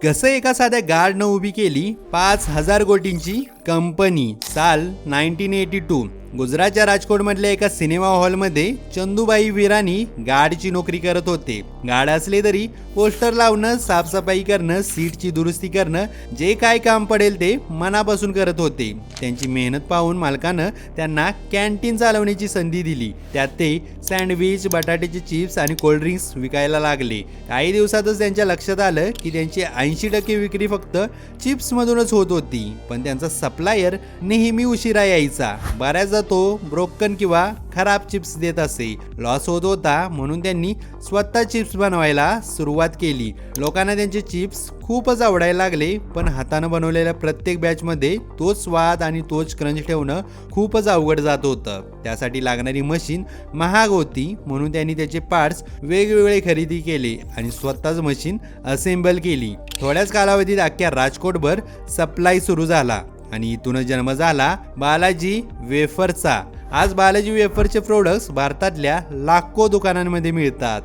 कसं एका साध्या गार्डनं उभी केली 5,000 कोटींची कंपनी. साल 1982. गुजरातच्या राजकोटमधल्या एका सिनेमा हॉलमध्ये चंदूबाई विरानी गार्डची नोकरी करत होते. गार्ड असले तरी पोस्टर लावणं, साफसफाई करणं, सीटची दुरुस्ती करणं, जे काय काम पडेल ते मनापासून करत होते. त्यांची मेहनत पाहून मालकानं त्यांना कॅन्टीन चालवण्याची संधी दिली. त्यात ते सँडविच, बटाट्याचे चिप्स आणि कोल्ड्रिंक्स विकायला लागले. काही दिवसातच त्यांच्या लक्षात आलं की त्यांची 80% विक्री फक्त चिप्समधूनच होत होती. पण त्यांचा सप्लायर नेहमी उशिरा यायचा. बऱ्याचदा तो ब्रोकन किंवा खराब चिप्स देत असे. लॉस होत होता म्हणून त्यांनी स्वतः चिप्स बनवायला सुरुवात केली. लोकांना त्यांचे चिप्स खूपच आवडायला लागले. पण हातानं बनवलेल्या प्रत्येक बॅचमध्ये तोच स्वाद आणि तोच क्रंच ठेवणं खूपच अवघड जात होतं. त्यासाठी लागणारी मशीन महाग होती म्हणून त्यांनी त्याचे पार्ट्स वेगवेगळे खरेदी केले आणि स्वतःच मशीन असेंबल केली. थोड्याच कालावधीत अख्ख्या राजकोटभर सप्लाय सुरू झाला आणि इथूनच जन्म झाला बालाजी वेफरचा. आज बालाजी वेफरचे प्रोडक्ट्स भारतातल्या लाखो दुकानांमध्ये मिळतात.